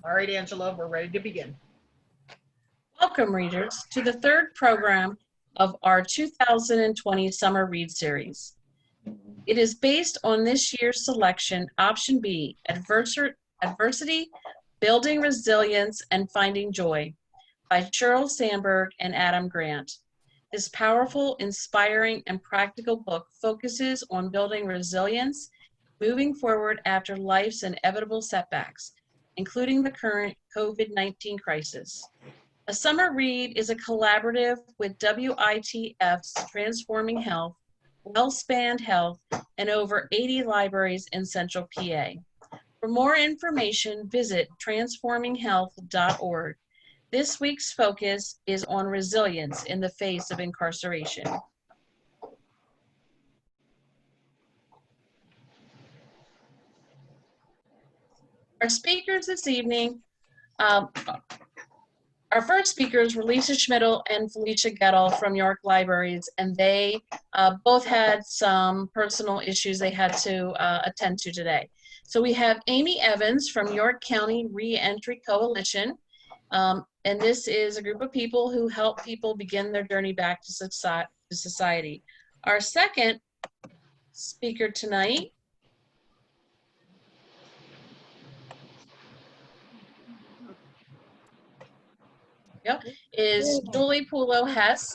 All right, Angela, we're ready to begin. Welcome, readers, to the third program of our 2020 Summer Read Series. It is based on this year's selection, Option B, Adversity, Building Resilience, and Finding Joy, by Sheryl, Sandberg, and Adam Grant. This powerful, inspiring, and practical book focuses on building resilience, moving forward after life's inevitable setbacks, including the current COVID-19 crisis. A Summer Read is a collaborative with WITF's Transforming Health, WellSpan Health, and over 80 libraries in Central PA. For more information, visit transforminghealth.org. This week's focus is on resilience in the face of incarceration. Our speakers this evening, our first speakers were Lisa Schmidl and Felicia Gettle from York Libraries, and they both had some personal issues they had to attend to today. So we have Amy Evans from York County Reentry Coalition, and this is a group of people who help people begin their journey back to society. Our second speaker tonight is Julie Poulo Hess.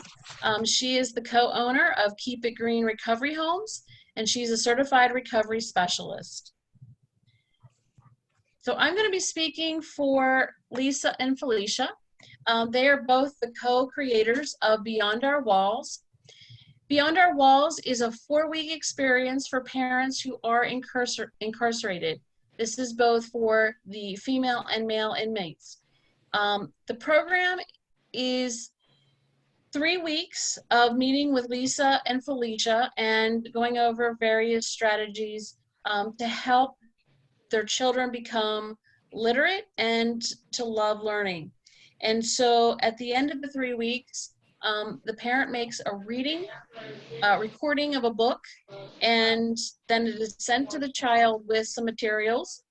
She is the co-owner of Keep It Green Recovery Homes, and she's a certified recovery specialist. So I'm going to be speaking for Lisa and Felicia. They are both the co-creators of Beyond Our Walls. Beyond Our Walls is a 4-week experience for parents who are incarcerated. This is both for the female and male inmates. The program is 3 weeks of meeting with Lisa and Felicia and going over various strategies to help their children become literate and to love learning. And so at the end of the 3 weeks, the parent makes a recording of a book, and then it is sent to the child with some materials.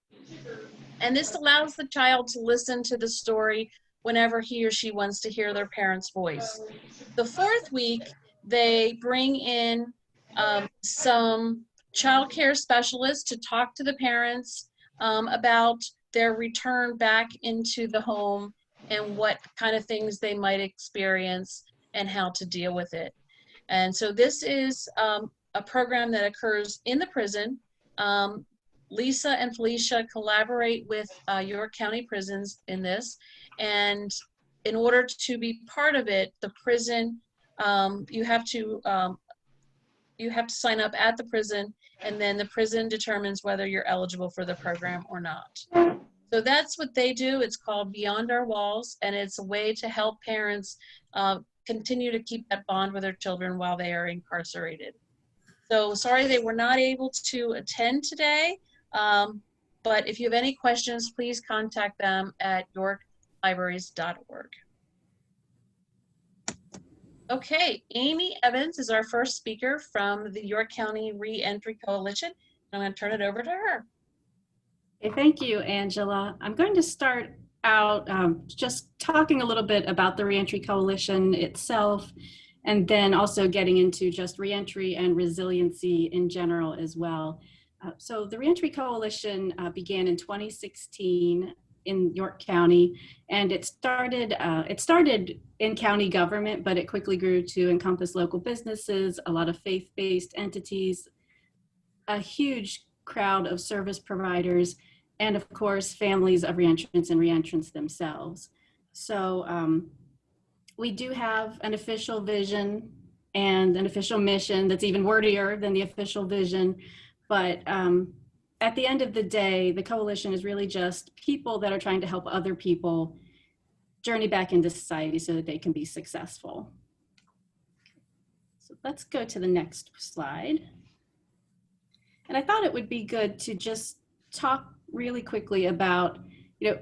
And this allows the child to listen to the story whenever he or she wants to hear their parent's voice. The 4th week, they bring in some child care specialists to talk to the parents about their return back into the home and what kind of things they might experience and how to deal with it. And so this is a program that occurs in the prison. Lisa and Felicia collaborate with York County Prisons in this, and in order to be part of it, the prison, you have to sign up at the prison, and then the prison determines whether you're eligible for the program or not. So that's what they do. It's called Beyond Our Walls, and it's a way to help parents continue to keep that bond with their children while they are incarcerated. So sorry they were not able to attend today. But if you have any questions, please contact them at yorklibraries.org. Okay, Amy Evans is our first speaker from the York County Reentry Coalition. I'm going to turn it over to her. Okay, thank you, Angela. I'm going to start out just talking a little bit about the Reentry Coalition itself, and then also getting into just reentry and resiliency in general as well. So the Reentry Coalition began in 2016 in York County, and it started in county government, but it quickly grew to encompass local businesses, a lot of faith-based entities, a huge crowd of service providers, and of course, families of reentrants and reentrants themselves. So we do have an official vision and an official mission that's even wordier than the official vision. But at the end of the day, the coalition is really just people that are trying to help other people journey back into society so that they can be successful. So let's go to the next slide. And I thought it would be good to just talk really quickly about,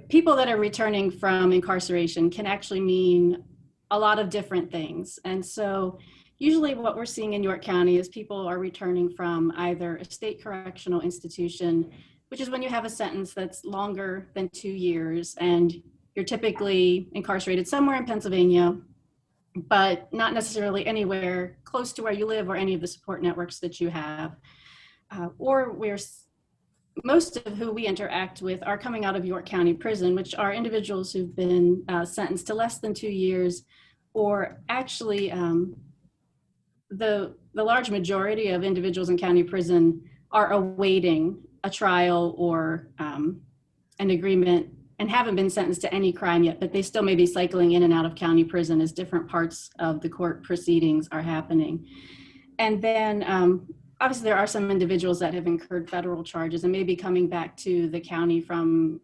people that are returning from incarceration can actually mean a lot of different things. And so usually what we're seeing in York County is people are returning from either a state correctional institution, which is when you have a sentence that's longer than 2 years and you're typically incarcerated somewhere in Pennsylvania, but not necessarily anywhere close to where you live or any of the support networks that you have. Or where most of who we interact with are coming out of York County Prison, which are individuals who've been sentenced to less than 2 years, or actually the large majority of individuals in county prison are awaiting a trial or an agreement and haven't been sentenced to any crime yet, but they still may be cycling in and out of county prison as different parts of the court proceedings are happening. And then obviously there are some individuals that have incurred federal charges and may be coming back to the county from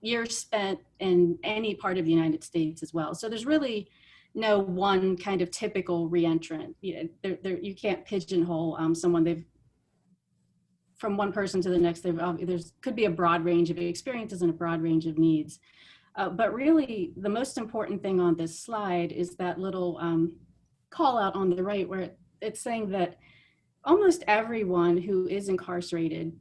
years spent in any part of the United States as well. So there's really no one kind of typical reentrant. You can't pigeonhole someone. From one person to the next, there's could be a broad range of experiences and a broad range of needs. But really, the most important thing on this slide is that little call out on the right where it's saying that almost everyone who is incarcerated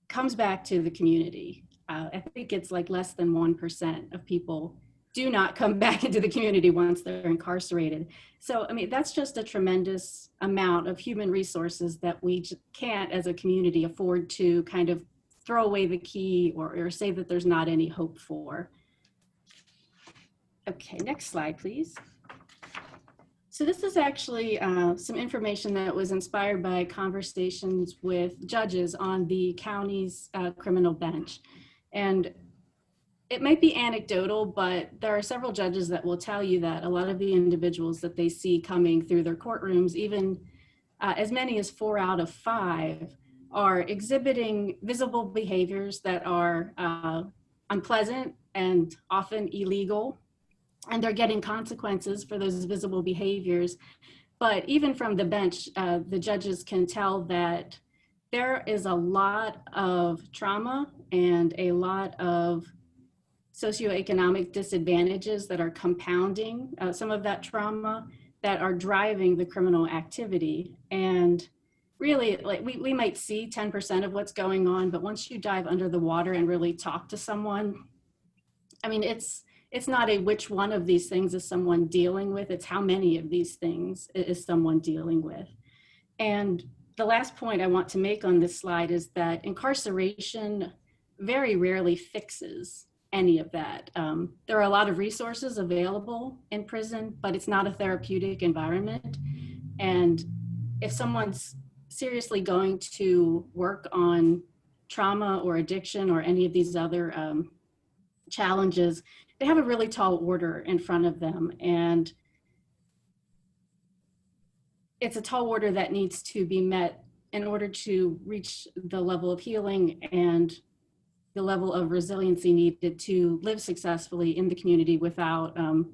comes back to the community. I think it's like less than 1% of people do not come back into the community once they're incarcerated. So, I mean, that's just a tremendous amount of human resources that we can't as a community afford to kind of throw away the key or say that there's not any hope for. Okay, next slide, please. So this is actually some information that was inspired by conversations with judges on the county's criminal bench. And it might be anecdotal, but there are several judges that will tell you that a lot of the individuals that they see coming through their courtrooms, even as many as 4 out of 5, are exhibiting visible behaviors that are unpleasant and often illegal, and they're getting consequences for those visible behaviors. But even from the bench, the judges can tell that there is a lot of trauma and a lot of socioeconomic disadvantages that are compounding some of that trauma that are driving the criminal activity. And really, like we might see 10% of what's going on, but once you dive under the water and really talk to someone, I mean, it's not a which one of these things is someone dealing with, it's how many of these things is someone dealing with. And the last point I want to make on this slide is that incarceration very rarely fixes any of that. There are a lot of resources available in prison, but it's not a therapeutic environment. And if someone's seriously going to work on trauma or addiction or any of these other challenges, they have a really tall order in front of them. And it's a tall order that needs to be met in order to reach the level of healing and the level of resiliency needed to live successfully in the community without kind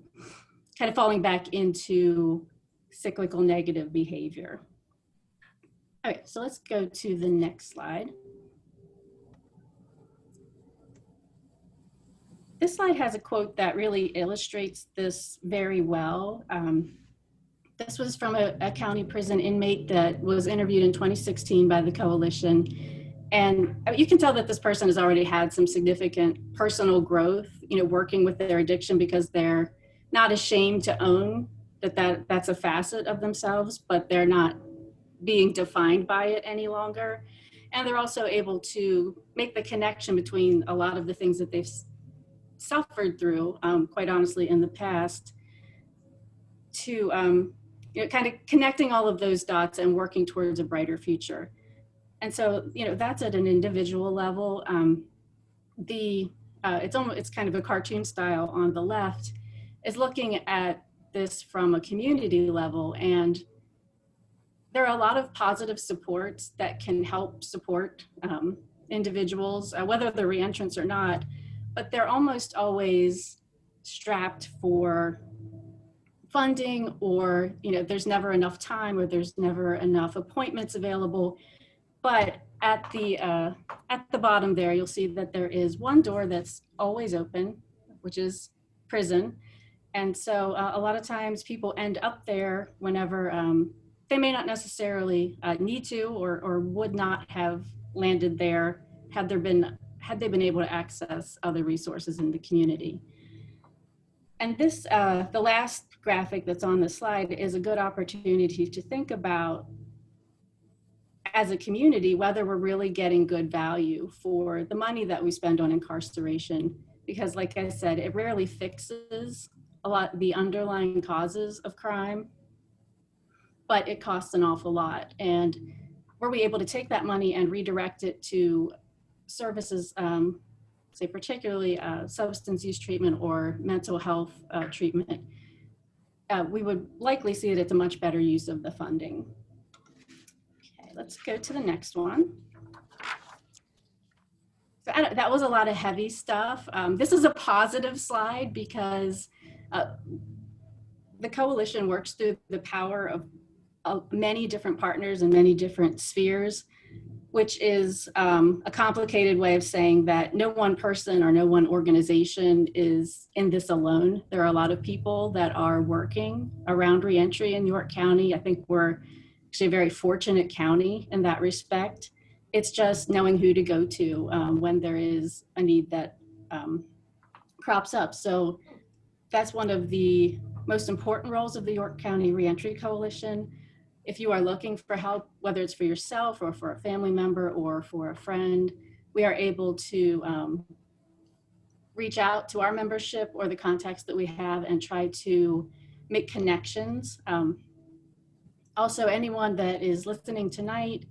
of falling back into cyclical negative behavior. All right, so let's go to the next slide. This slide has a quote that really illustrates this very well. This was from a county prison inmate that was interviewed in 2016 by the coalition. And you can tell that this person has already had some significant personal growth, working with their addiction, because they're not ashamed to own that's a facet of themselves, but they're not being defined by it any longer. And they're also able to make the connection between a lot of the things that they've suffered through, quite honestly, in the past, to kind of connecting all of those dots and working towards a brighter future. And so, that's at an individual level. It's kind of a cartoon style on the left is looking at this from a community level. And there are a lot of positive supports that can help support individuals, whether they're reentrants or not, but they're almost always strapped for funding, or there's never enough time, or there's never enough appointments available. But at the bottom there, you'll see that there is one door that's always open, which is prison. And so a lot of times people end up there whenever they may not necessarily need to, or would not have landed there had there been had they been able to access other resources in the community. And this, the last graphic that's on the slide is a good opportunity to think about, as a community, whether we're really getting good value for the money that we spend on incarceration. Because like I said, it rarely fixes a lot of the underlying causes of crime, but it costs an awful lot. And were we able to take that money and redirect it to services, say particularly substance use treatment or mental health treatment, we would likely see that it's a much better use of the funding. Okay, let's go to the next one. So that was a lot of heavy stuff. This is a positive slide because the coalition works through the power of many different partners in many different spheres, which is a complicated way of saying that no one person or no one organization is in this alone. There are a lot of people that are working around reentry in York County. I think we're actually a very fortunate county in that respect. It's just knowing who to go to when there is a need that crops up. So that's one of the most important roles of the York County Reentry Coalition. If you are looking for help, whether it's for yourself or for a family member or for a friend, we are able to reach out to our membership or the contacts that we have and try to make connections. Also, anyone that is listening tonight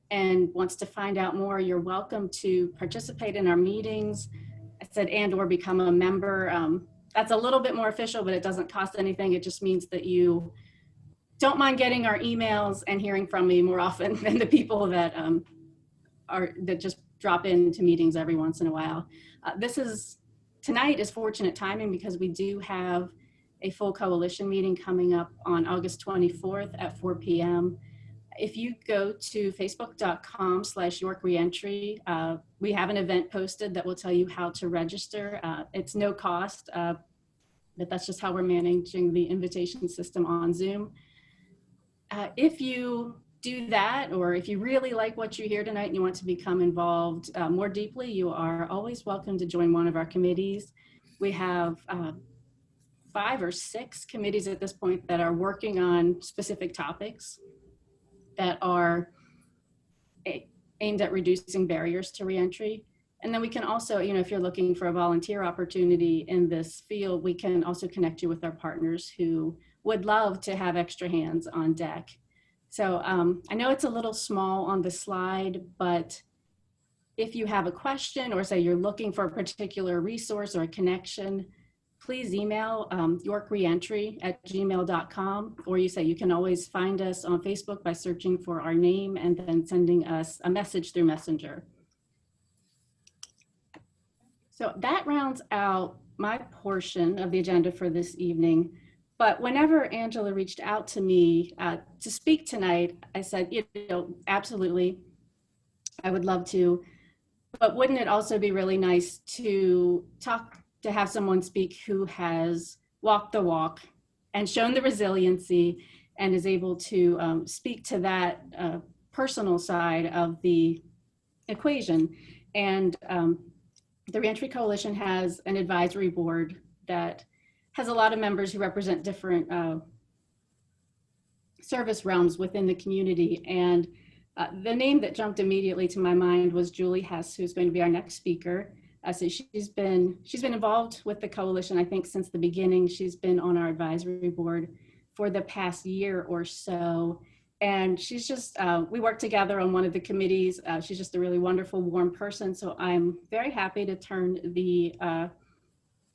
and wants to find out more, you're welcome to participate in our meetings. I said, and or become a member. That's a little bit more official, but it doesn't cost anything. It just means that you don't mind getting our emails and hearing from me more often than the people that that just drop into meetings every once in a while. Tonight is fortunate timing because we do have a full coalition meeting coming up on August 24th at 4 p.m. If you go to facebook.com/York Reentry, we have an event posted that will tell you how to register. It's no cost, but that's just how we're managing the invitation system on Zoom. If you do that, or if you really like what you hear tonight and you want to become involved more deeply, you are always welcome to join one of our committees. We have 5 or 6 committees at this point that are working on specific topics that are aimed at reducing barriers to reentry. And then we can also, if you're looking for a volunteer opportunity in this field, we can also connect you with our partners who would love to have extra hands on deck. So I know it's a little small on the slide, but if you have a question or say you're looking for a particular resource or a connection, please email yorkreentry@gmail.com, or you can always find us on Facebook by searching for our name and then sending us a message through Messenger. So that rounds out my portion of the agenda for this evening. But whenever Angela reached out to me to speak tonight, I said, absolutely, I would love to. But wouldn't it also be really nice to have someone speak who has walked the walk and shown the resiliency and is able to speak to that personal side of the equation. And the Reentry Coalition has an advisory board that has a lot of members who represent different service realms within the community. And the name that jumped immediately to my mind was Julie Hess, who's going to be our next speaker. So she's been involved with the coalition, I think, since the beginning. She's been on our advisory board for the past year or so. And she's just, we work together on one of the committees. She's just a really wonderful, warm person. So I'm very happy to turn the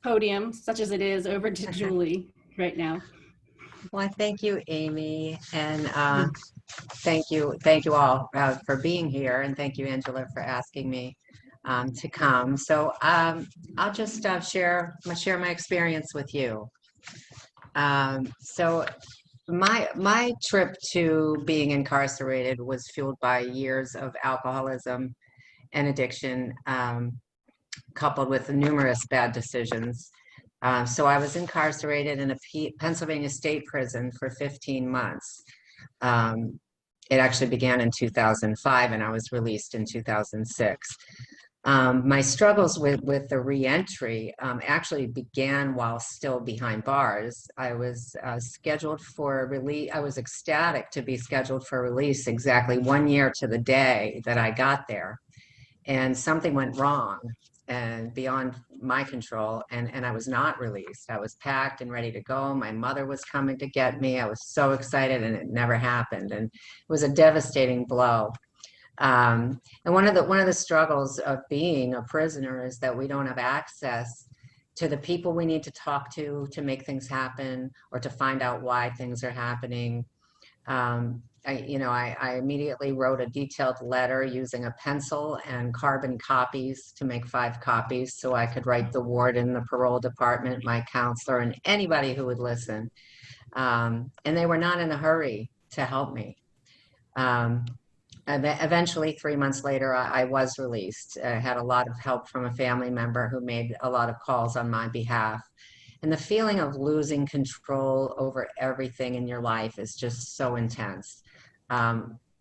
podium, such as it is, over to Julie right now. Well, thank you, Amy, and thank you all for being here, and thank you, Angela, for asking me to come. So I'll just share my experience with you. So my trip to being incarcerated was fueled by years of alcoholism and addiction, coupled with numerous bad decisions. So I was incarcerated in a Pennsylvania state prison for 15 months. It actually began in 2005 and I was released in 2006. My struggles with the reentry actually began while still behind bars. I was scheduled for release. I was ecstatic to be scheduled for release exactly 1 year to the day that I got there. And something went wrong and beyond my control, and I was not released. I was packed and ready to go. My mother was coming to get me. I was so excited, and it never happened. And it was a devastating blow. And one of the struggles of being a prisoner is that we don't have access to the people we need to talk to make things happen, or to find out why things are happening. I immediately wrote a detailed letter using a pencil and carbon copies to make 5 copies so I could write the warden, the parole department, my counselor, and anybody who would listen. And they were not in a hurry to help me. Eventually, 3 months later, I was released. I had a lot of help from a family member who made a lot of calls on my behalf. And the feeling of losing control over everything in your life is just so intense.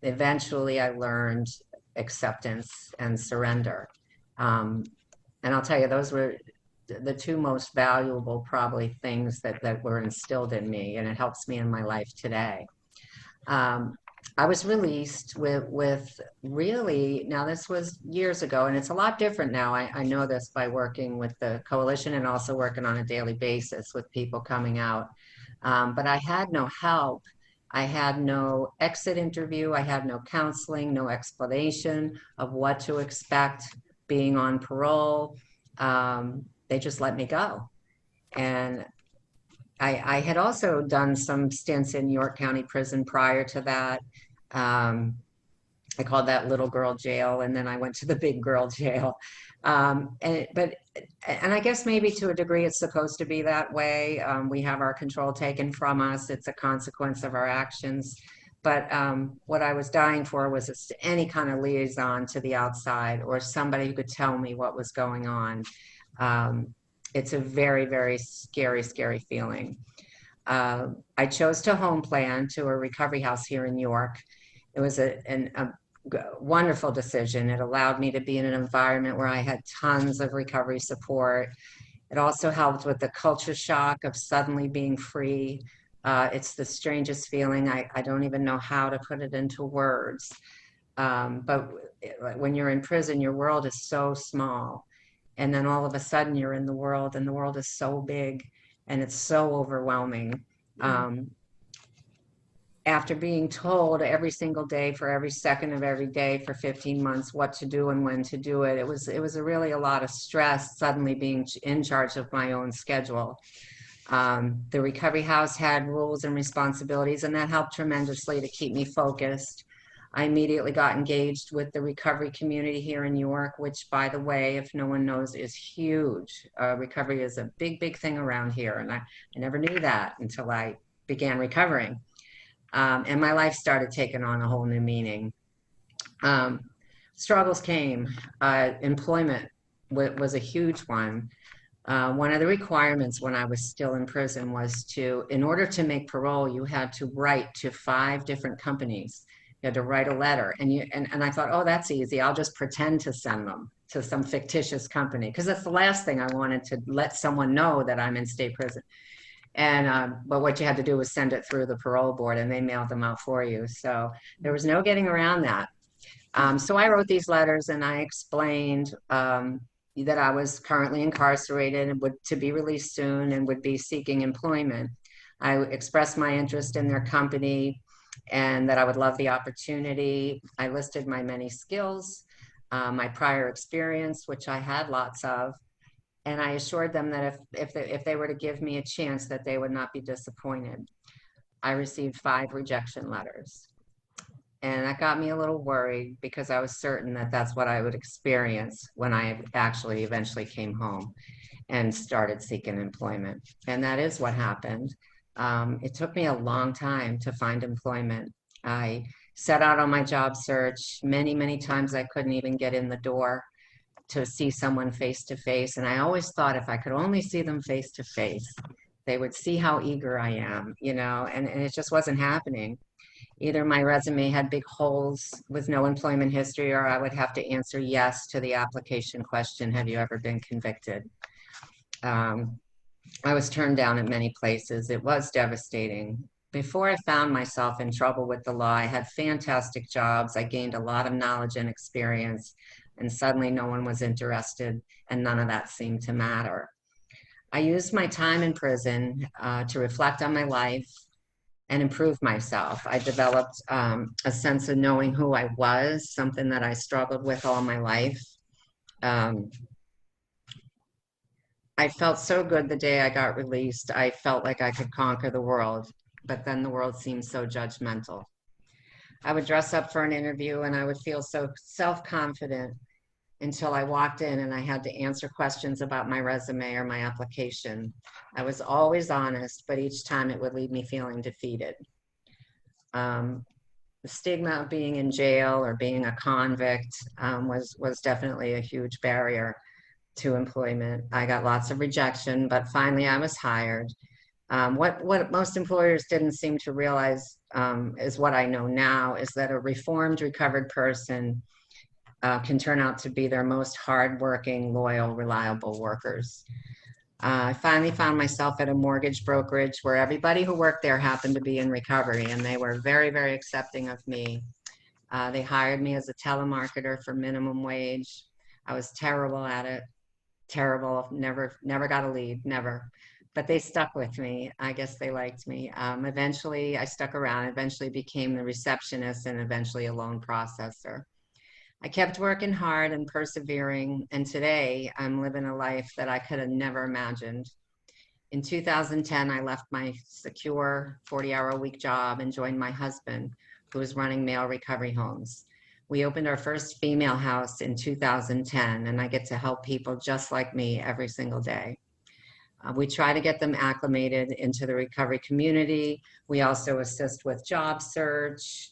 Eventually, I learned acceptance and surrender. And I'll tell you, those were the 2 most valuable, probably, things that were instilled in me, and it helps me in my life today. I was released with really, now this was years ago, and it's a lot different now. I know this by working with the coalition and also working on a daily basis with people coming out. But I had no help. I had no exit interview. I had no counseling, no explanation of what to expect being on parole. They just let me go. And I had also done some stints in York County Prison prior to that. I called that little girl jail, and then I went to the big girl jail. And I guess maybe to a degree it's supposed to be that way. We have our control taken from us. It's a consequence of our actions. But what I was dying for was any kind of liaison to the outside, or somebody who could tell me what was going on. It's a very, very scary, scary feeling. I chose to home plan to a recovery house here in York. It was a wonderful decision. It allowed me to be in an environment where I had tons of recovery support. It also helped with the culture shock of suddenly being free. It's the strangest feeling. I don't even know how to put it into words. But when you're in prison, your world is so small. And then all of a sudden you're in the world, and the world is so big, and it's so overwhelming. After being told every single day for every second of every day for 15 months what to do and when to do it, it was really a lot of stress suddenly being in charge of my own schedule. The recovery house had rules and responsibilities, and that helped tremendously to keep me focused. I immediately got engaged with the recovery community here in York, which, by the way, if no one knows, is huge. Recovery is a big, big thing around here, and I never knew that until I began recovering. And my life started taking on a whole new meaning. Struggles came. Employment was a huge one. One of the requirements when I was still in prison was in order to make parole, you had to write to 5 different companies. You had to write a letter, and I thought, oh, that's easy. I'll just pretend to send them to some fictitious company, because that's the last thing I wanted, to let someone know that I'm in state prison. And but what you had to do was send it through the parole board, and they mailed them out for you. So there was no getting around that. So I wrote these letters, and I explained that I was currently incarcerated and to be released soon, and would be seeking employment. I expressed my interest in their company, and that I would love the opportunity. I listed my many skills, my prior experience, which I had lots of, and I assured them that if they were to give me a chance, that they would not be disappointed. I received 5 rejection letters, and that got me a little worried, because I was certain that that's what I would experience when I actually eventually came home and started seeking employment. And that is what happened. It took me a long time to find employment. I set out on my job search. Many, many times I couldn't even get in the door to see someone face to face. And I always thought if I could only see them face to face, they would see how eager I am, and it just wasn't happening. Either my resume had big holes with no employment history, or I would have to answer yes to the application question, have you ever been convicted? I was turned down at many places. It was devastating. Before I found myself in trouble with the law, I had fantastic jobs. I gained a lot of knowledge and experience, and suddenly no one was interested, and none of that seemed to matter. I used my time in prison to reflect on my life and improve myself. I developed a sense of knowing who I was, something that I struggled with all my life. I felt so good the day I got released. I felt like I could conquer the world, but then the world seemed so judgmental. I would dress up for an interview and I would feel so self-confident until I walked in and I had to answer questions about my resume or my application. I was always honest, but each time it would leave me feeling defeated. The stigma of being in jail or being a convict was definitely a huge barrier to employment. I got lots of rejection, but finally I was hired. What most employers didn't seem to realize is what I know now, is that a reformed, recovered person can turn out to be their most hardworking, loyal, reliable workers. I finally found myself at a mortgage brokerage where everybody who worked there happened to be in recovery, and they were very, very accepting of me. They hired me as a telemarketer for minimum wage. I was terrible at it. Terrible, never got a lead, never. But they stuck with me. I guess they liked me. Eventually, I stuck around, eventually became the receptionist and eventually a loan processor. I kept working hard and persevering, and today I'm living a life that I could have never imagined. In 2010, I left my secure 40-hour-a-week job and joined my husband, who was running male recovery homes. We opened our first female house in 2010, and I get to help people just like me every single day. We try to get them acclimated into the recovery community. We also assist with job search.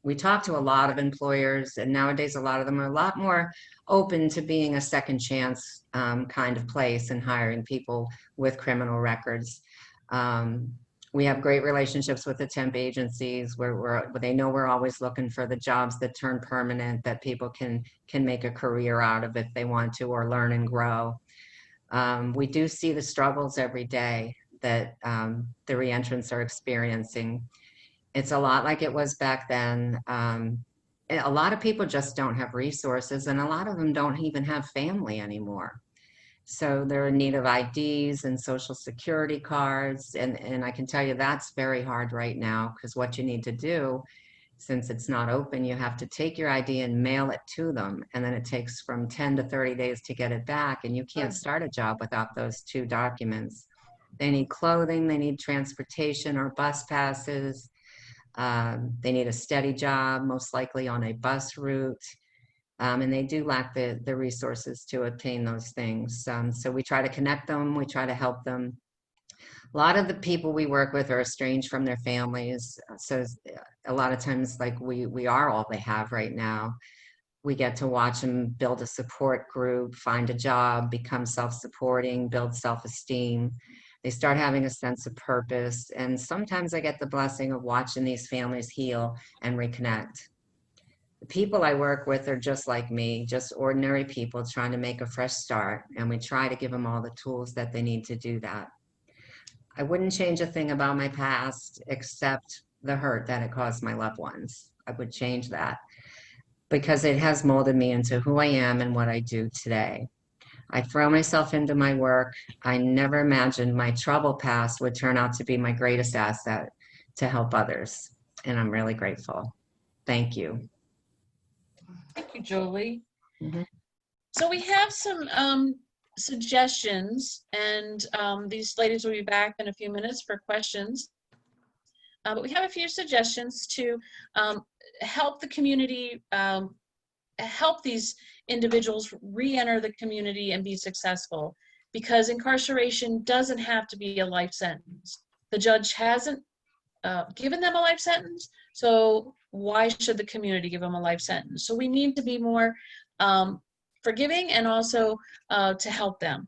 We talk to a lot of employers, and nowadays a lot of them are a lot more open to being a second chance kind of place and hiring people with criminal records. We have great relationships with the temp agencies where they know we're always looking for the jobs that turn permanent, that people can make a career out of if they want to, or learn and grow. We do see the struggles every day that the reentrants are experiencing. It's a lot like it was back then. A lot of people just don't have resources, and a lot of them don't even have family anymore. So they're in need of IDs and social security cards. And I can tell you that's very hard right now, because what you need to do, since it's not open, you have to take your ID and mail it to them. And then it takes from 10 to 30 days to get it back. And you can't start a job without those two documents. They need clothing, they need transportation or bus passes. They need a steady job, most likely on a bus route. And they do lack the resources to obtain those things. So we try to connect them, we try to help them. A lot of the people we work with are estranged from their families. So a lot of times, like we are all they have right now. We get to watch them build a support group, find a job, become self-supporting, build self-esteem. They start having a sense of purpose. And sometimes I get the blessing of watching these families heal and reconnect. The people I work with are just like me, just ordinary people trying to make a fresh start, and we try to give them all the tools that they need to do that. I wouldn't change a thing about my past except the hurt that it caused my loved ones. I would change that because it has molded me into who I am and what I do today. I throw myself into my work. I never imagined my troubled past would turn out to be my greatest asset to help others, and I'm really grateful. Thank you. Thank you, Jolie. Mm-hmm. So we have some suggestions, and these ladies will be back in a few minutes for questions. But we have a few suggestions to help the community, help these individuals re-enter the community and be successful, because incarceration doesn't have to be a life sentence. The judge hasn't given them a life sentence, so why should the community give them a life sentence? So we need to be more forgiving and also to help them.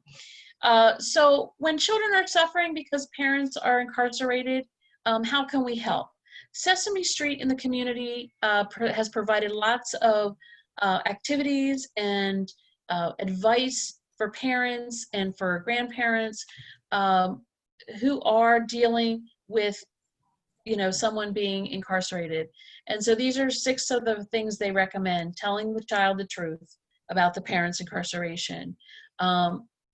So when children are suffering because parents are incarcerated, how can we help? Sesame Street in the community has provided lots of activities and advice for parents and for grandparents who are dealing with, someone being incarcerated. And so these are 6 of the things they recommend: telling the child the truth about the parent's incarceration,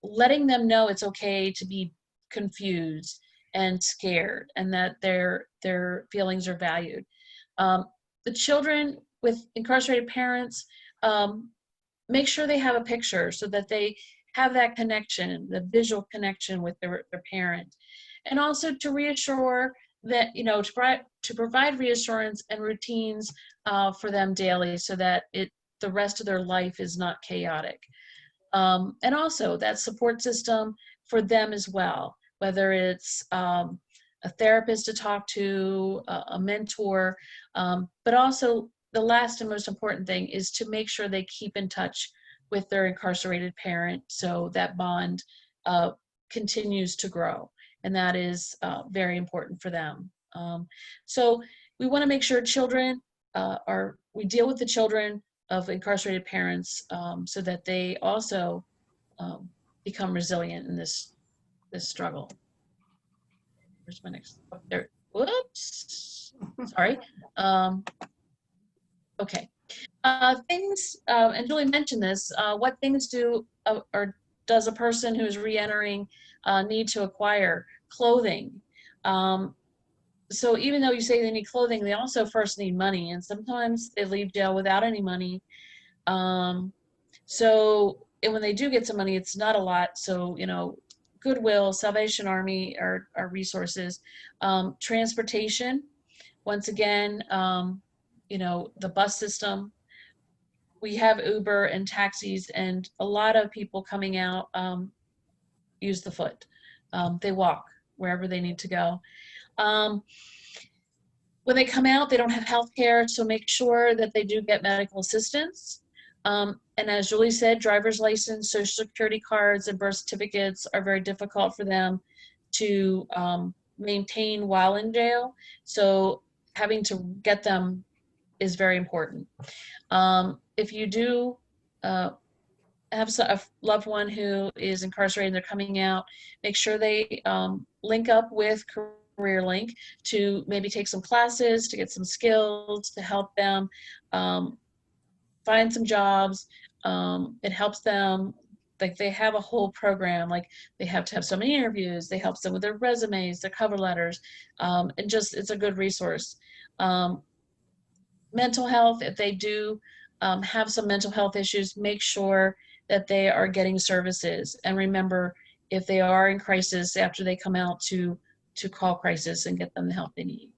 letting them know it's okay to be confused and scared, and that their feelings are valued. The children with incarcerated parents, make sure they have a picture so that they have that connection, the visual connection with their parent. And also to reassure that, to provide reassurance and routines for them daily so that the rest of their life is not chaotic. And also that support system for them as well, whether it's a therapist to talk to, a mentor, but also the last and most important thing is to make sure they keep in touch with their incarcerated parent so that bond continues to grow. And that is very important for them. So we want to make sure children we deal with the children of incarcerated parents so that they also become resilient in this struggle. Where's my next? Oh, there. Whoops. Sorry. Okay. Things, and Julie mentioned this, what things do or does a person who's re-entering need to acquire? Clothing. So even though you say they need clothing, they also first need money, and sometimes they leave jail without any money. And when they do get some money, it's not a lot. So, Goodwill, Salvation Army are resources. Transportation, once again, the bus system. We have Uber and taxis, and a lot of people coming out use the foot. They walk wherever they need to go. When they come out, they don't have health care, so make sure that they do get medical assistance. And as Julie said, driver's license, social security cards, and birth certificates are very difficult for them to maintain while in jail. So having to get them is very important. If you do have a loved one who is incarcerated and they're coming out, make sure they link up with CareerLink to maybe take some classes, to get some skills, to help them find some jobs. It helps them, like they have a whole program, like they have to have so many interviews, they help them with their resumes, their cover letters, and just, it's a good resource. Mental health, if they do have some mental health issues, make sure that they are getting services. And remember, if they are in crisis after they come out, to call crisis and get them the help they need.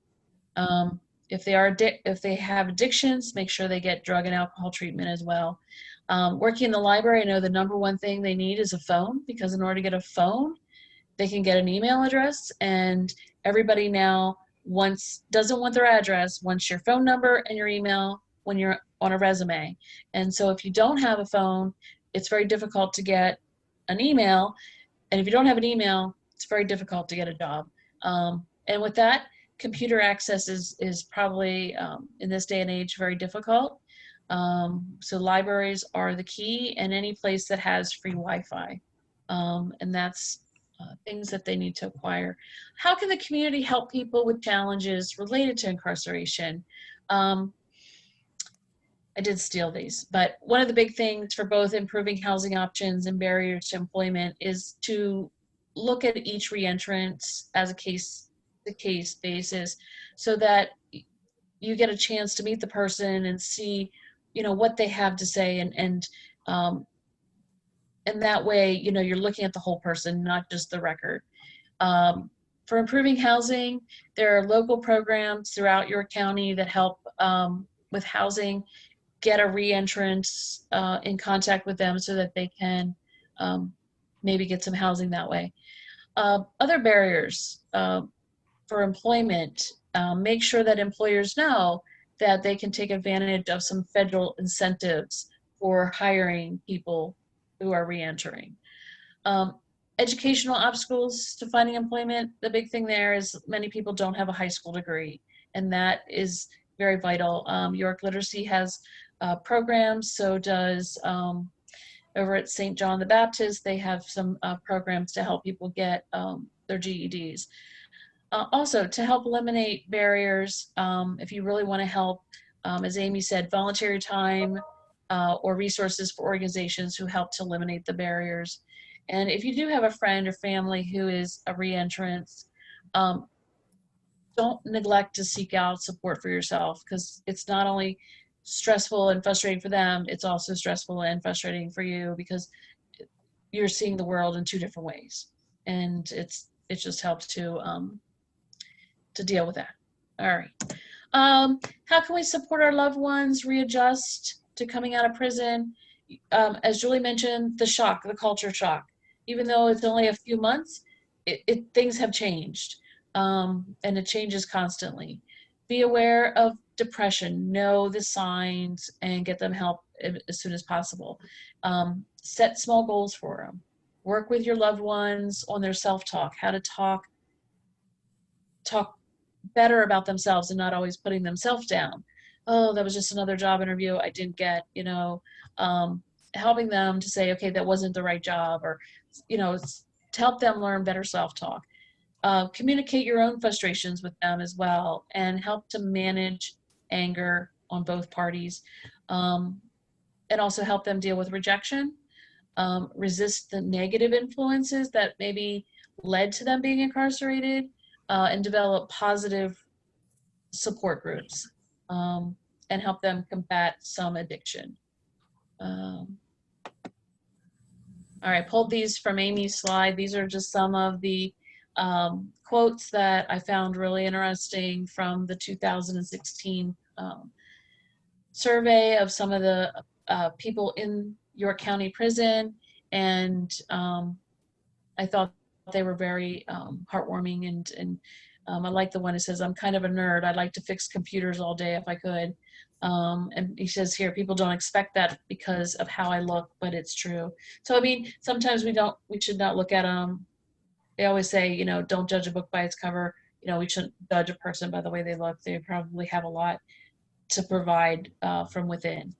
If they have addictions, make sure they get drug and alcohol treatment as well. Working in the library, I know the #1 thing they need is a phone, because in order to get a phone, they can get an email address, and everybody now doesn't want their address, wants your phone number and your email when you're on a resume. And so if you don't have a phone, it's very difficult to get an email. And if you don't have an email, it's very difficult to get a job. And with that, computer access is probably, in this day and age, very difficult. So libraries are the key, and any place that has free Wi-Fi. And that's things that they need to acquire. How can the community help people with challenges related to incarceration? I did steal these, but one of the big things for both improving housing options and barriers to employment is to look at each reentrant as a case-to-case basis, so that you get a chance to meet the person and see, what they have to say, and that way, you're looking at the whole person, not just the record. For improving housing, there are local programs throughout your county that help with housing. Get a reentrant in contact with them so that they can maybe get some housing that way. Other barriers for employment, make sure that employers know that they can take advantage of some federal incentives for hiring people who are reentering. Educational obstacles to finding employment, the big thing there is many people don't have a high school degree. and that is very vital. York Literacy has programs, so does over at St. John the Baptist. They have some programs to help people get their GEDs. Also, to help eliminate barriers, if you really want to help, as Amy said, voluntary time or resources for organizations who help to eliminate the barriers. And if you do have a friend or family who is a reentrant, don't neglect to seek out support for yourself, because it's not only stressful and frustrating for them, it's also stressful and frustrating for you, because you're seeing the world in two different ways, and it just helps to deal with that. All right. How can we support our loved ones readjust to coming out of prison? As Julie mentioned, the culture shock. Even though it's only a few months, things have changed, and it changes constantly. Be aware of depression, know the signs, and get them help as soon as possible. Set small goals for them. Work with your loved ones on their self-talk, how to talk better about themselves and not always putting themselves down. Oh, that was just another job interview I didn't get, helping them to say, okay, that wasn't the right job, or, to help them learn better self-talk. Communicate your own frustrations with them as well, and help to manage anger on both parties. And also help them deal with rejection, resist the negative influences that maybe led to them being incarcerated, and develop positive support groups, and help them combat some addiction. All right, pulled these from Amy's slide. These are just some of the quotes that I found really interesting from the 2016 survey of some of the people in York County Prison, and I thought they were very heartwarming, and I like the one that says, "I'm kind of a nerd. I'd like to fix computers all day if I could." And he says here, people don't expect that because of how I look, but it's true. So, I mean, sometimes we should not look at them. They always say, don't judge a book by its cover. We shouldn't judge a person by the way they look. They probably have a lot to provide from within.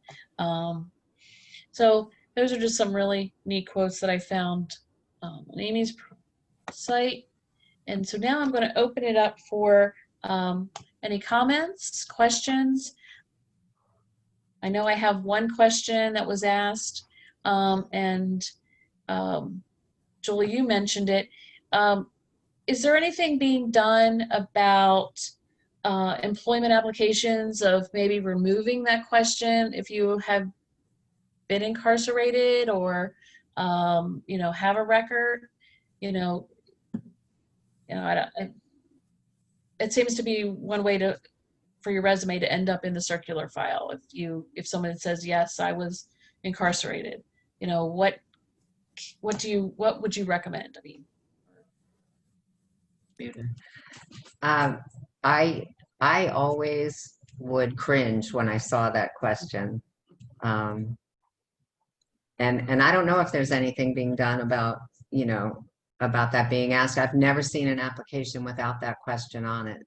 So those are just some really neat quotes that I found on Amy's site. And so now I'm going to open it up for any comments, questions. I know I have one question that was asked, and Julie, you mentioned it. Is there anything being done about employment applications of maybe removing that question if you have been incarcerated or, have a record? It seems to be one way for your resume to end up in the circular file. If someone says, yes, I was incarcerated, what would you recommend? I always would cringe when I saw that question. And I don't know if there's anything being done about that being asked. I've never seen an application without that question on it.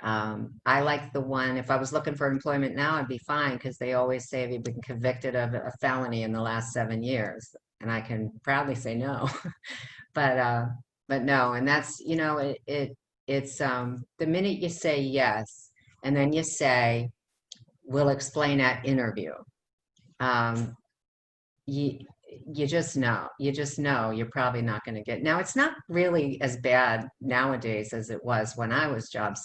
I like the one, if I was looking for employment now, I'd be fine, because they always say, have you been convicted of a felony in the last 7 years? And I can proudly say no. but no, and that's, it's the minute you say yes, and then you say, we'll explain at interview. You just know you're probably not going to get. Now, it's not really as bad nowadays as it was when I was job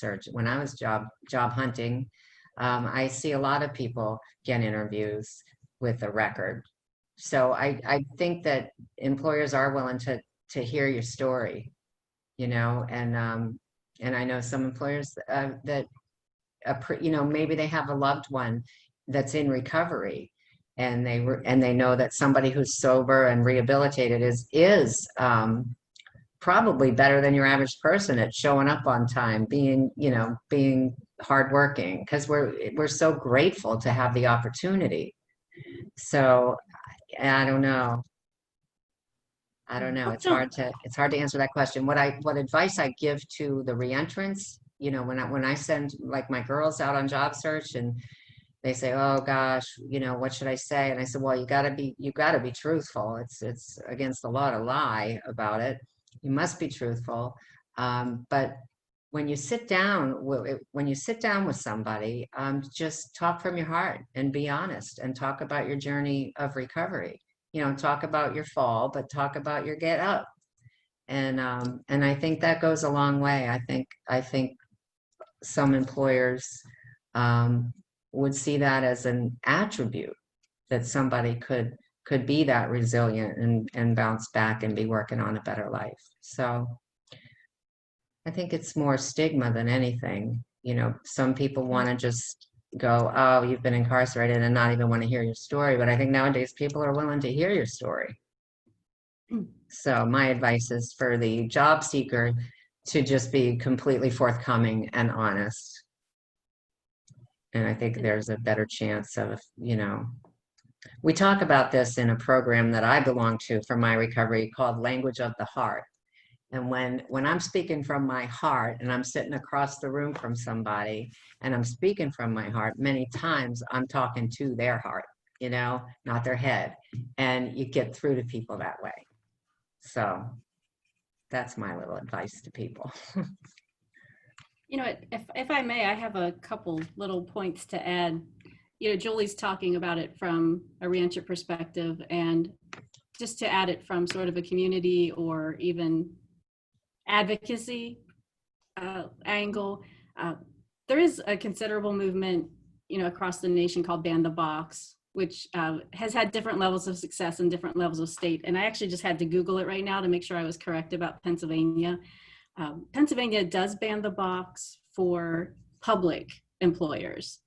hunting. I see a lot of people get interviews with a record. So I think that employers are willing to hear your story, and I know some employers that maybe they have a loved one that's in recovery, and they know that somebody who's sober and rehabilitated is probably better than your average person at showing up on time, being hardworking, because we're so grateful to have the opportunity. So I don't know. It's hard to answer that question. What advice I give to the reentrants, you know, when I send like my girls out on job search and they say, oh gosh, you know, what should I say? And I said, well, you gotta be truthful. It's against the law to lie about it. You must be truthful. But when you sit down with somebody, just talk from your heart and be honest and talk about your journey of recovery. You know, talk about your fall, but talk about your get up. And I think that goes a long way. I think some employers would see that as an attribute, that somebody could be that resilient and bounce back and be working on a better life. So I think it's more stigma than anything. You know, some people want to just go, oh, you've been incarcerated, and not even want to hear your story. But I think nowadays people are willing to hear your story. So my advice is for the job seeker to just be completely forthcoming and honest. And I think there's a better chance of, you know, we talk about this in a program that I belong to for my recovery called Language of the Heart. And when I'm speaking from my heart and I'm sitting across the room from somebody and I'm speaking from my heart, many times I'm talking to their heart, you know, not their head. And you get through to people that way. So that's my little advice to people. You know, if I may, I have a couple little points to add. You know, Julie's talking about it from a reentry perspective, and just to add it from sort of a community or even advocacy angle, there is a considerable movement, you know, across the nation called Ban the Box, which has had different levels of success in different levels of state. And I actually just had to Google it right now to make sure I was correct about Pennsylvania. Pennsylvania does ban the box for public employers.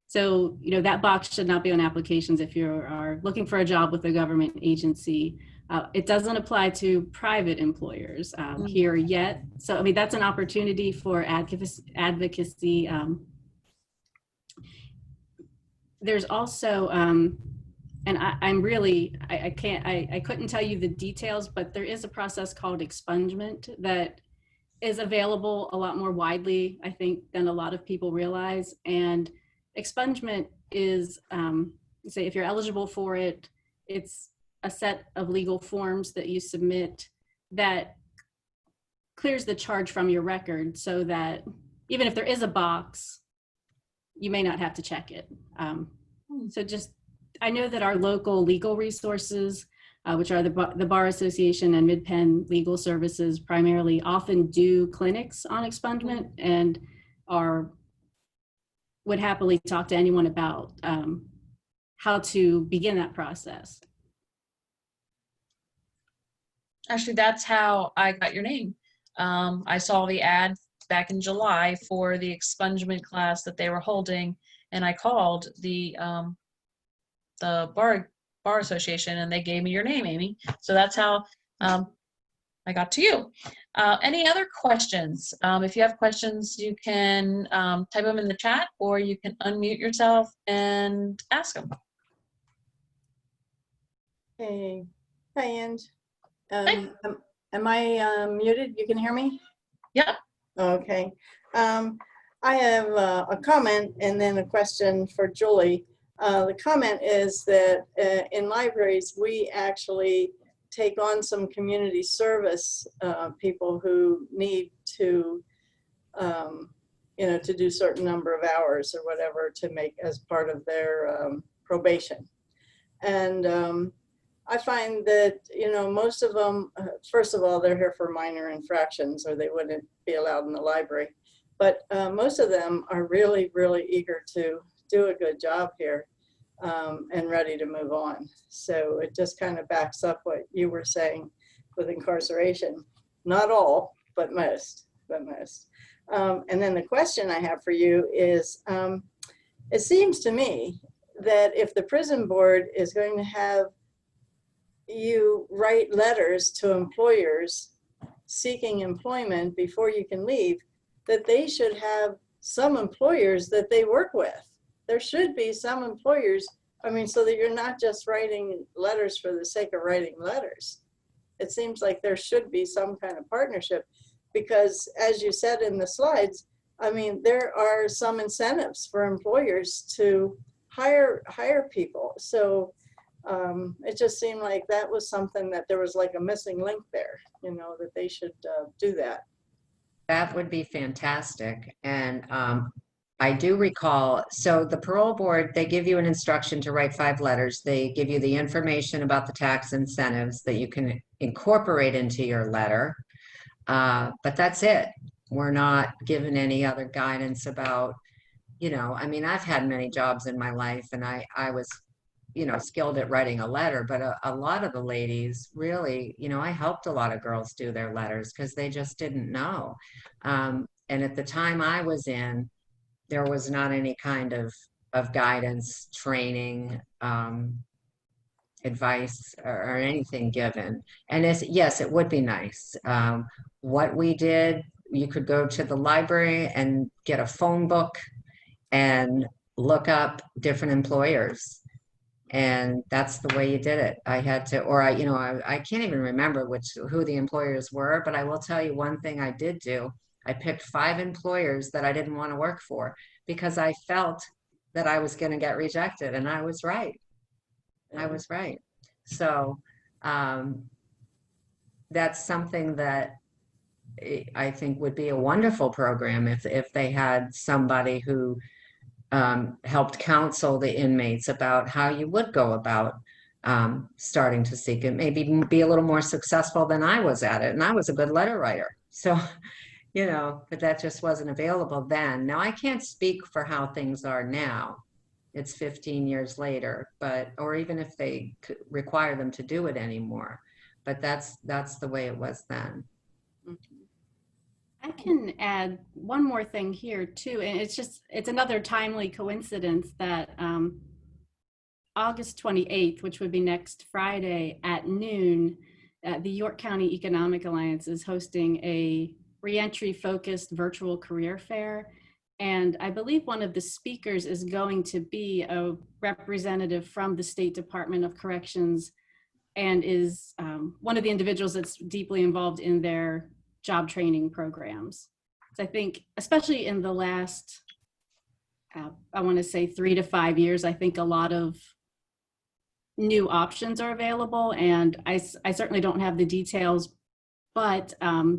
So, you know, that box should not be on applications if you are looking for a job with a government agency. It doesn't apply to private employers here yet. So, I mean, that's an opportunity for advocacy. There's also, and I couldn't tell you the details, but there is a process called expungement that is available a lot more widely, I think, than a lot of people realize. And expungement is, say, if you're eligible for it, it's a set of legal forms that you submit that clears the charge from your record, so that even if there is a box, you may not have to check it. So just, I know that our local legal resources, which are the Bar Association and Mid-Penn Legal Services, primarily often do clinics on expungement and would happily talk to anyone about how to begin that process. Actually, that's how I got your name. I saw the ad back in July for the expungement class that they were holding, and I called the Bar Association, and they gave me your name, Amy. So that's how I got to you. Any other questions? If you have questions, you can type them in the chat, or you can unmute yourself and ask them. Hey, hi, Ange. Am I muted? You can hear me? Yep. Okay. I have a comment and then a question for Julie. The comment is that in libraries, we actually take on some community service people who need to, you know, to do certain number of hours or whatever to make as part of their probation. And I find that, you know, most of them, first of all, they're here for minor infractions or they wouldn't be allowed in the library. But most of them are really, really eager to do a good job here and ready to move on. So it just kind of backs up what you were saying with incarceration. Not all, but most, and then the question I have for you is, it seems to me that if the prison board is going to have you write letters to employers seeking employment before you can leave, that they should have some employers that they work with. There should be some employers, I mean, so that you're not just writing letters for the sake of writing letters. It seems like there should be some kind of partnership because, as you said in the slides, I mean, there are some incentives for employers to hire people. So it just seemed like that was something that there was like a missing link there, you know, that they should do that. That would be fantastic. And I do recall, so the parole board, they give you an instruction to write 5 letters. They give you the information about the tax incentives that you can incorporate into your letter. But that's it. We're not given any other guidance about, you know, I mean, I've had many jobs in my life and I was, you know, skilled at writing a letter, but a lot of the ladies really, you know, I helped a lot of girls do their letters because they just didn't know. And at the time I was in, there was not any kind of guidance, training, advice or anything given. And yes, it would be nice. What we did, you could go to the library and get a phone book and look up different employers. And that's the way you did it. I had to, or I, you know, I can't even remember who the employers were, but I will tell you one thing I did do. I picked 5 employers that I didn't want to work for because I felt that I was going to get rejected, and I was right. I was right. So that's something that I think would be a wonderful program if they had somebody who helped counsel the inmates about how you would go about starting to seek it, maybe be a little more successful than I was at it. And I was a good letter writer. So, you know, but that just wasn't available then. Now, I can't speak for how things are now. It's 15 years later, but, or even if they require them to do it anymore, but that's the way it was then. I can add one more thing here too, and it's another timely coincidence that August 28th, which would be next Friday at noon, the York County Economic Alliance is hosting a reentry focused virtual career fair. And I believe one of the speakers is going to be a representative from the State Department of Corrections and is one of the individuals that's deeply involved in their job training programs. So I think, especially in the last, I want to say 3 to 5 years, I think a lot of new options are available. And I certainly don't have the details, but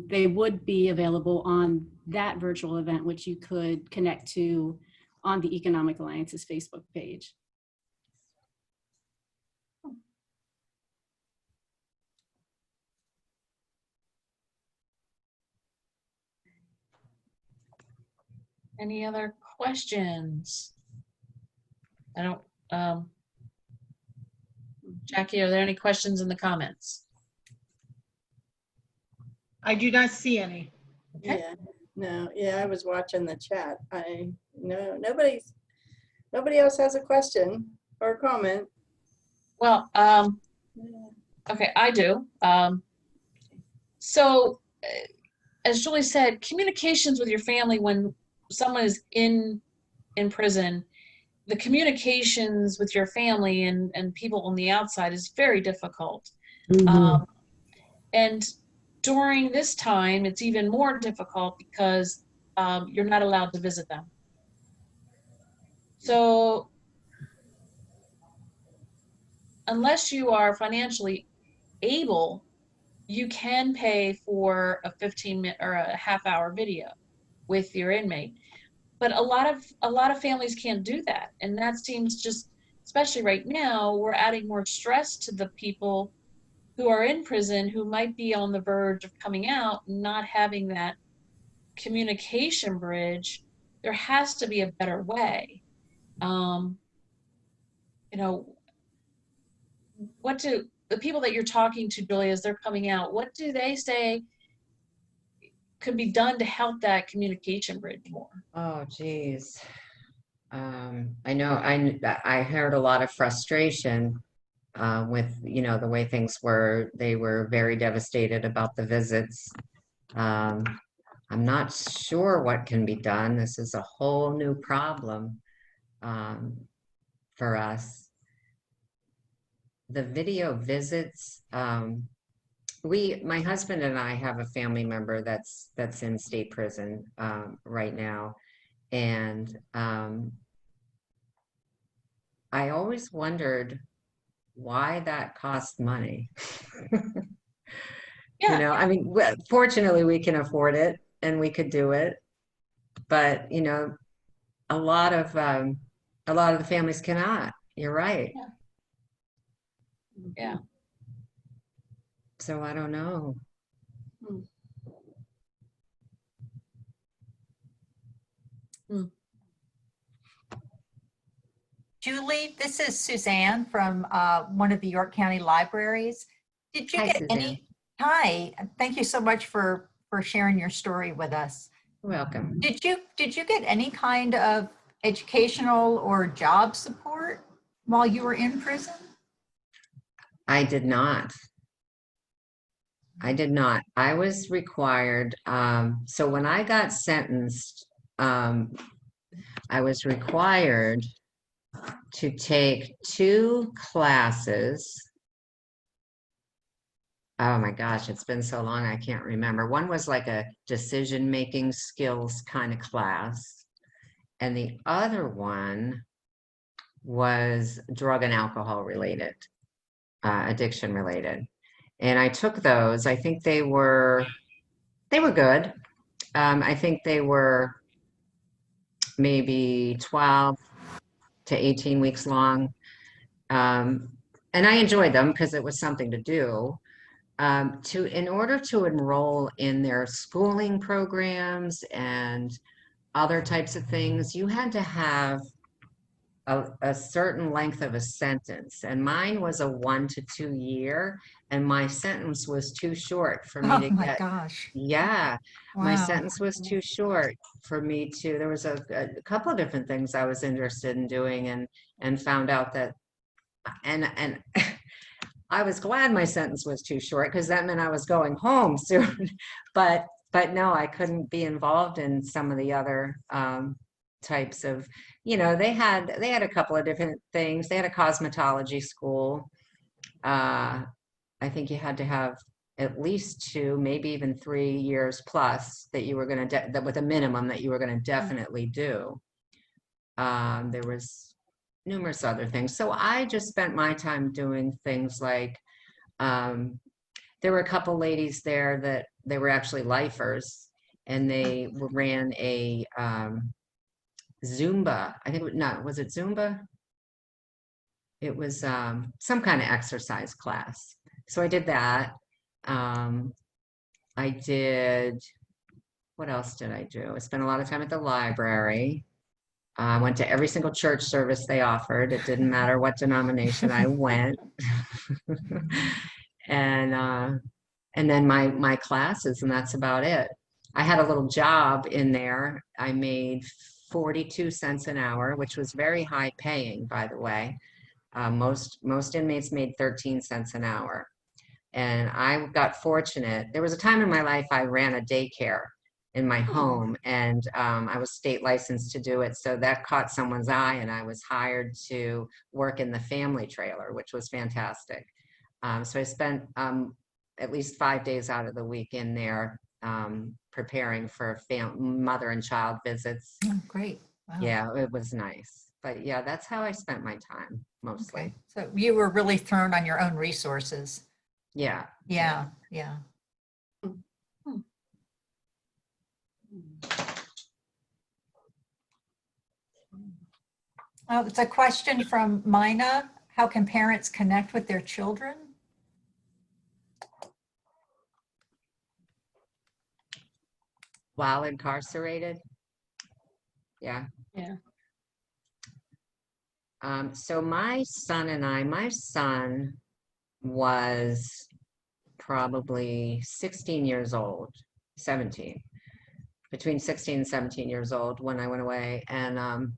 they would be available on that virtual event, which you could connect to on the Economic Alliance's Facebook page. Any other questions? I don't, Jackie, are there any questions in the comments? I do not see any. Okay. Yeah, no, yeah, I was watching the chat. Nobody else has a question or comment. Well, okay, I do. So, as Julie said, communications with your family when someone is in prison, the communications with your family and people on the outside is very difficult. Mm-hmm. And during this time, it's even more difficult because you're not allowed to visit them. So unless you are financially able, you can pay for a 15-minute or a half-hour video with your inmate. But a lot of families can't do that. And that seems just, especially right now, we're adding more stress to the people who are in prison who might be on the verge of coming out, not having that communication bridge. There has to be a better way. You know, what do the people that you're talking to, Julie, as they're coming out, what do they say could be done to help that communication bridge more? Oh, geez. I know I heard a lot of frustration with, you know, the way things were. They were very devastated about the visits. I'm not sure what can be done. This is a whole new problem for us. The video visits, my husband and I have a family member that's in state prison right now. And I always wondered why that cost money. Yeah. You know, I mean, fortunately we can afford it and we could do it, but you know, a lot of the families cannot. You're right. Yeah. So I don't know. Julie, this is Suzanne from one of the York County Libraries. Did you Hi, get Suzanne. any? Hi, thank you so much for sharing your story with us. Welcome. Did you get any kind of educational or job support while you were in prison? I did not. I did not. I was required. So when I got sentenced, I was required to take 2 classes. Oh my gosh, it's been so long, I can't remember. One was like a decision-making skills kind of class, and the other one was drug and alcohol related, addiction related. And I took those. I think they were good. I think they were maybe 12 to 18 weeks long. And I enjoyed them because it was something to do. In order to enroll in their schooling programs and other types of things, you had to have a certain length of a sentence, and mine was a 1 to 2 year, and my sentence was too short for me Oh to my get. gosh. Yeah, my Wow. sentence was too short for me to. There was a couple of different things I was interested in doing, and found out that, and I was glad my sentence was too short because that meant I was going home soon. But no, I couldn't be involved in some of the other types of, you know, they had a couple of different things. They had a cosmetology school. I think you had to have at least 2, maybe even 3 years plus that you were going to, that with a minimum that you were going to definitely do. There was numerous other things. So I just spent my time doing things like, there were a couple ladies there that they were actually lifers, and they ran a Zumba. I think, was it Zumba? It was some kind of exercise class. So I did that. I did, what else did I do? I spent a lot of time at the library. I went to every single church service they offered. It didn't matter what denomination I went. And then my classes, and that's about it. I had a little job in there. I made 42 cents an hour, which was very high paying, by the way. Most inmates made 13 cents an hour. And I got fortunate. There was a time in my life I ran a daycare in my home, and I was state licensed to do it. So that caught someone's eye, and I was hired to work in the family trailer, which was fantastic. So I spent at least 5 days out of the week in there preparing for mother and child visits. Oh, great. Wow. Yeah, it was nice. But yeah, that's how I spent my time mostly. Okay. So you were really thrown on your own resources. Yeah. Yeah. Yeah. It's a question from Mina. How can parents connect with their children? While incarcerated? Yeah. Yeah. So my son was probably 16 years old, 17, between 16 and 17 years old when I went away. And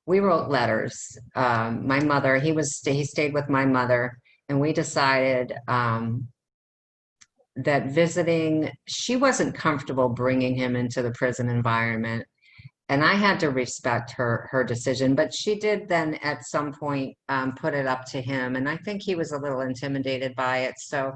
we wrote letters. My mother, he stayed with my mother, and we decided that visiting, she wasn't comfortable bringing him into the prison environment. And I had to respect her decision, but she did then at some point put it up to him. And I think he was a little intimidated by it. So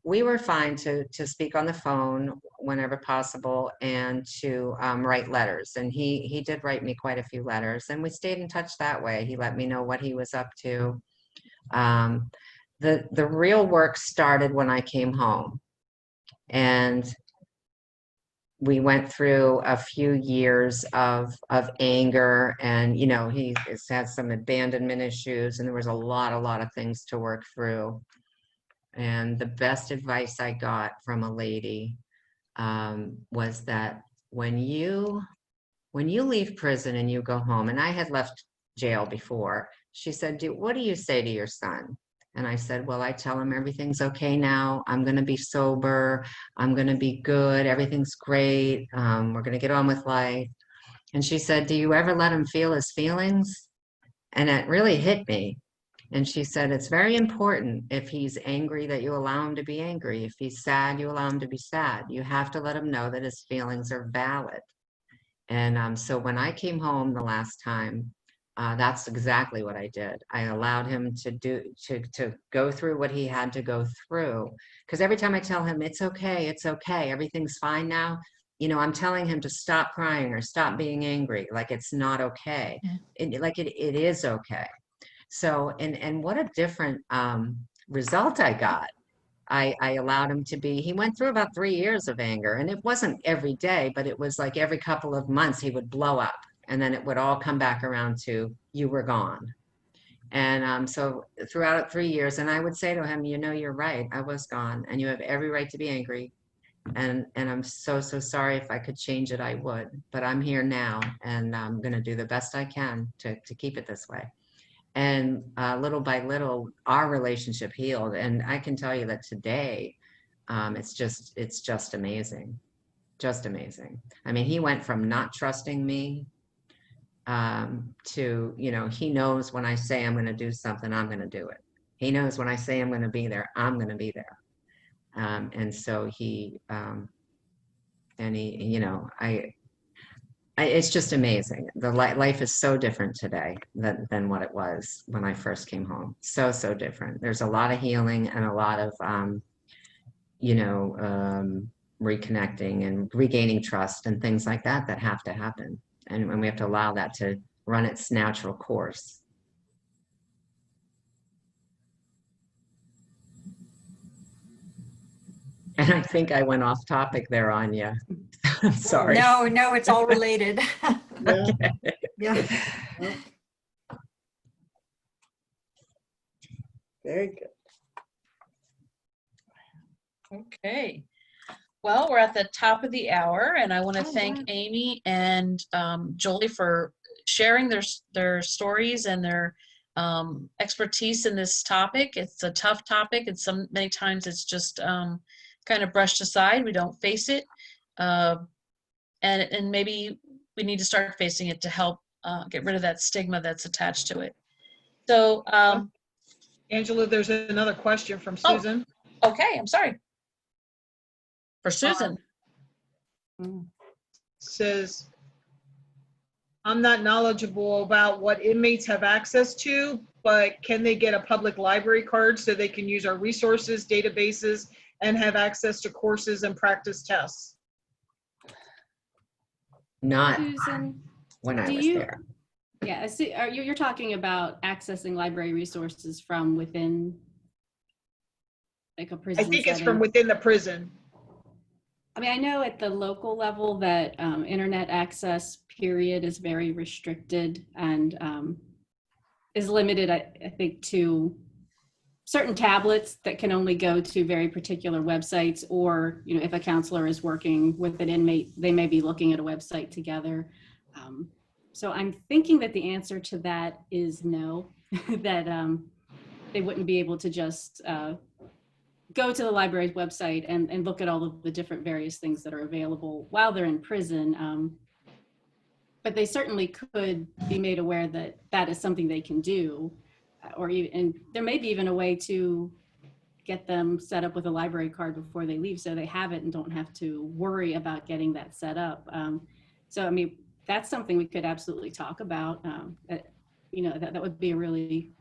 we were fine to speak on the phone whenever possible and to write letters. And he did write me quite a few letters, and we stayed in touch that way. He let me know what he was up to. The real work started when I came home, and we went through a few years of anger, and he has had some abandonment issues, and there was a lot of things to work through. And the best advice I got from a lady was that when you leave prison and you go home, and I had left jail before, she said, what do you say to your son? And I said, well, I tell him everything's okay now. I'm going to be sober. I'm going to be good. Everything's great. We're going to get on with life. And she said, do you ever let him feel his feelings? And it really hit me. And she said, it's very important, if he's angry, that you allow him to be angry. If he's sad, you allow him to be sad. You have to let him know that his feelings are valid. And so when I came home the last time, that's exactly what I did. I allowed him to go through what he had to go through. Because every time I tell him, it's okay, everything's fine now, I'm telling him to stop crying or stop being angry, like it's not okay. It is okay. So, and what a different result I got. I allowed him to be, he went through about 3 years of anger, and it wasn't every day, but it was like every couple of months he would blow up, and then it would all come back around to, you were gone. And so throughout 3 years, and I would say to him, you're right, I was gone, and you have every right to be angry. And I'm so sorry. If I could change it, I would, but I'm here now, and I'm going to do the best I can to keep it this way. And little by little, our relationship healed. And I can tell you that today, it's just amazing. Just amazing. I mean, he went from not trusting me to, he knows when I say I'm going to do something, I'm going to do it. He knows when I say I'm going to be there, I'm going to be there. And so it's just amazing. The life is so different today than what it was when I first came home. So different. There's a lot of healing and a lot of, reconnecting and regaining trust and things like that have to happen. And we have to allow that to run its natural course. And I think I went off topic there, Anya. I'm sorry. No, it's all related. Yeah. Yeah. Very good. Okay. Well, we're at the top of the hour, and I want to Oh, thank wow. Amy and Jolie for sharing their stories and their expertise in this topic. It's a tough topic, and many times it's just kind of brushed aside. We don't face it, and maybe we need to start facing it to help get rid of that stigma that's attached to it. So, Angela, there's another question from Susan. okay, I'm sorry. For Susan. Says, I'm not knowledgeable about what inmates have access to, but can they get a public library card so they can use our resources, databases, and have access to courses and practice tests? Not Susan, when I do was you- there. Yeah, so you're talking about accessing library resources from within, like a prison I think it's setting? from within the prison. I mean, I know at the local level that internet access period is very restricted and is limited, I think, to certain tablets that can only go to very particular websites, or, if a counselor is working with an inmate, they may be looking at a website together. So I'm thinking that the answer to that is no, that they wouldn't be able to just go to the library's website and look at all of the different various things that are available while they're in prison. But they certainly could be made aware that that is something they can do, and there may be even a way to get them set up with a library card before they leave, so they have it and don't have to worry about getting that set up. So, I mean, that's something we could absolutely talk about. That would be a really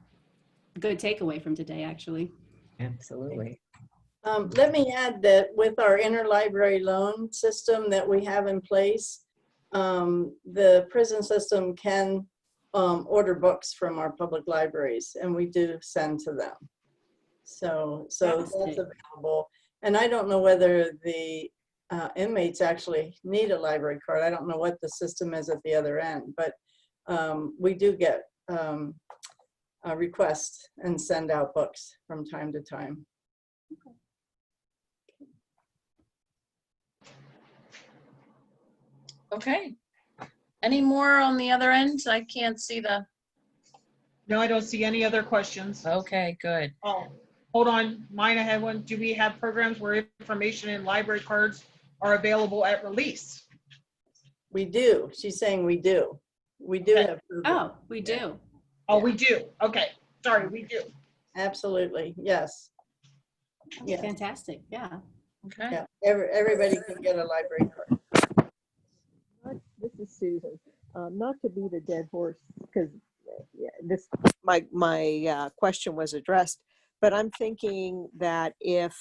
good takeaway from today, actually. Absolutely. Let me add that with our interlibrary loan system that we have in place, the prison system can order books from our public libraries, and we do send to them. So that's available. And I don't know whether the inmates actually need a library card. I don't know what the system is at the other end, but we do get requests and send out books from time to time. Okay. Any more on the other end? I can't see the, No, I don't see any other questions. okay, good. Oh, hold on. Mine, I had one. Do we have programs where information and library cards are available at release? We do. She's saying we do. We do Okay. have programs. Oh, we do. Oh, we do. Okay. Sorry, we do. Absolutely. Yes. Yeah. Fantastic. Yeah. Okay. Yeah. Everybody can get a library card. This is Susan. Not to beat a dead horse, because this my question was addressed, but I'm thinking that if,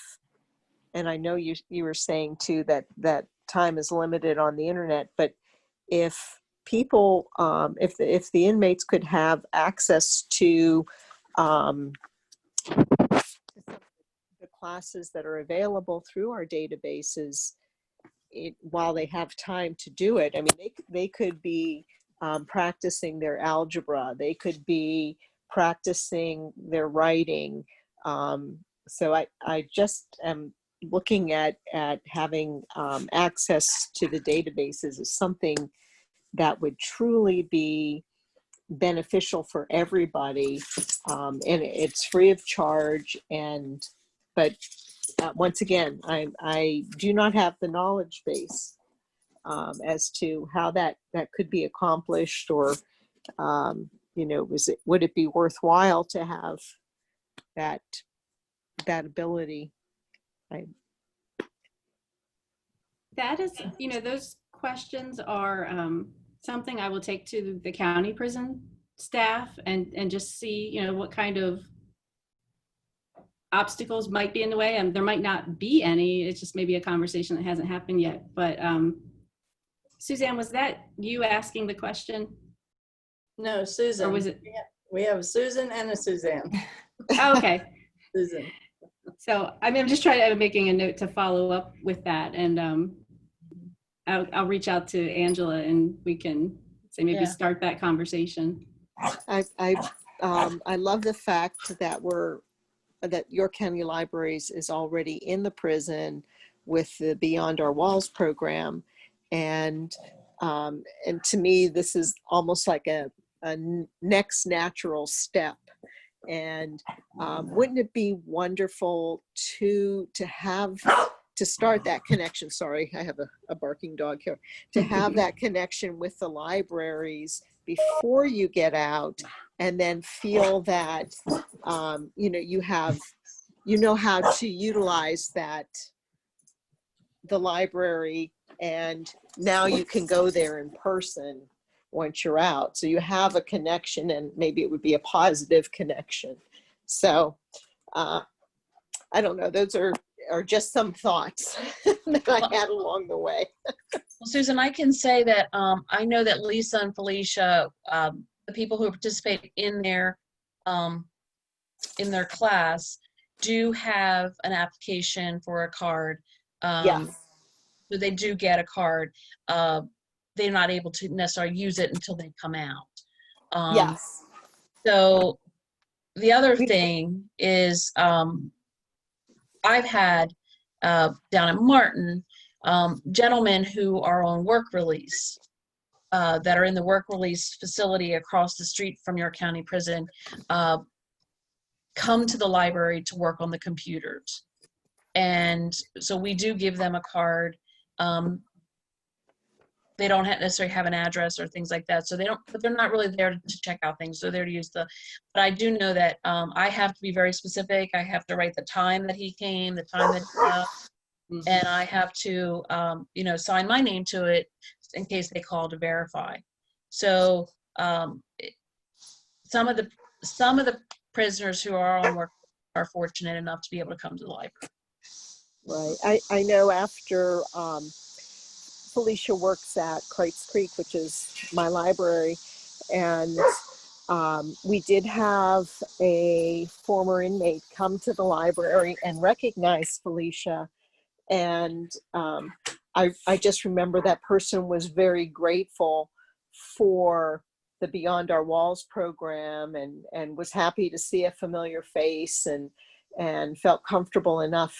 and I know you were saying too that time is limited on the internet, but if people, if the inmates could have access to the classes that are available through our databases, while they have time to do it, I mean, they could be practicing their algebra, they could be practicing their writing. So I just am looking at having access to the databases is something that would truly be beneficial for everybody, and it's free of charge. But once again, I do not have the knowledge base as to how that could be accomplished, or would it be worthwhile to have that ability? That is, those questions are something I will take to the county prison staff and just see, what kind of obstacles might be in the way. And there might not be any. It's just maybe a conversation that hasn't happened yet. But Suzanne, was that you asking the question? No, Susan. Or was it? We have a Susan and a Suzanne. Oh, okay. Susan. So I'm just trying to making a note to follow up with that, and I'll reach out to Angela and we can say maybe start that conversation. I love the fact that York County Libraries is already in the prison with the Beyond Our Walls program, and to me this is almost like a next natural step. And wouldn't it be wonderful to start that connection? Sorry, I have a barking dog here. To have that connection with the libraries before you get out, and then feel that you know how to utilize the library, and now you can go there in person once you're out. So you have a connection, and maybe it would be a positive connection. So I don't know, those are just some thoughts that I had along the way. Well, Susan, I can say that I know that Lisa and Felicia, the people who participate in their class, do have an application for a card. Yes. So they do get a card. They're not able to necessarily use it until they come out. Yes. So the other thing is, I've had down in Martin, gentlemen who are on work release, that are in the work release facility across the street from York County Prison, come to the library to work on the computers. And so we do give them a card. They don't necessarily have an address or things like that. So but they're not really there to check out things. They're there to use but I do know that I have to be very specific. I have to write the time that he came, the time that he left, and I have to, sign my name to it in case they call to verify. So some of the prisoners who are on work are fortunate enough to be able to come to the library. Right. I know after Felicia works at Kreitz Creek, which is my library, and we did have a former inmate come to the library and recognize Felicia. And I just remember that person was very grateful for the Beyond Our Walls program and was happy to see a familiar face and felt comfortable enough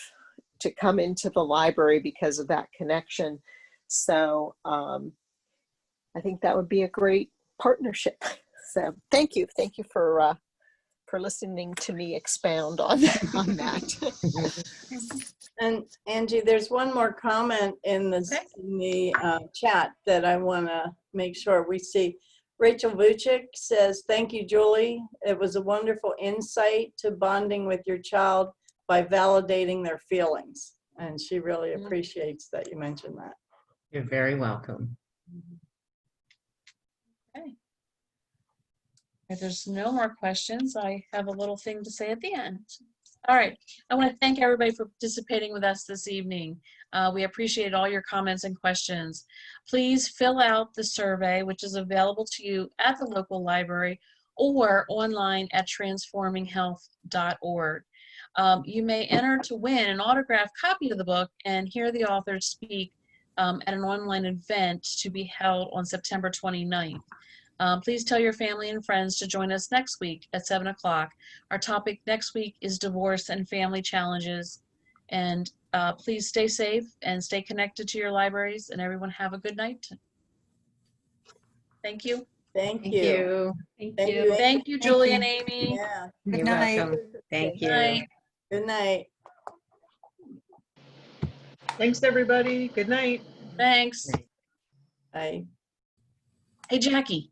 to come into the library because of that connection. So I think that would be a great partnership. So thank you for listening to me expound on that. And Angie, there's one more comment in the chat that I want to make sure we see. Rachel Vucic says, "Thank you, Julie. It was a wonderful insight to bonding with your child by validating their feelings." And she really appreciates that you mentioned that. You're very welcome. Okay. If there's no more questions, I have a little thing to say at the end. All right. I want to thank everybody for participating with us this evening. We appreciate all your comments and questions. Please fill out the survey, which is available to you at the local library or online at transforminghealth.org. You may enter to win an autographed copy of the book and hear the authors speak at an online event to be held on September 29th. Please tell your family and friends to join us next week at 7 o'clock. Our topic next week is divorce and family challenges. And please stay safe and stay connected to your libraries, and everyone have a good night. Thank you. Thank Thank you. you. Thank you. Thank you, Julie and Amy. Yeah. You're night. welcome. Thank Good you. night. Good night. Thanks, everybody. Good night. Thanks. Bye. Hey, Jackie.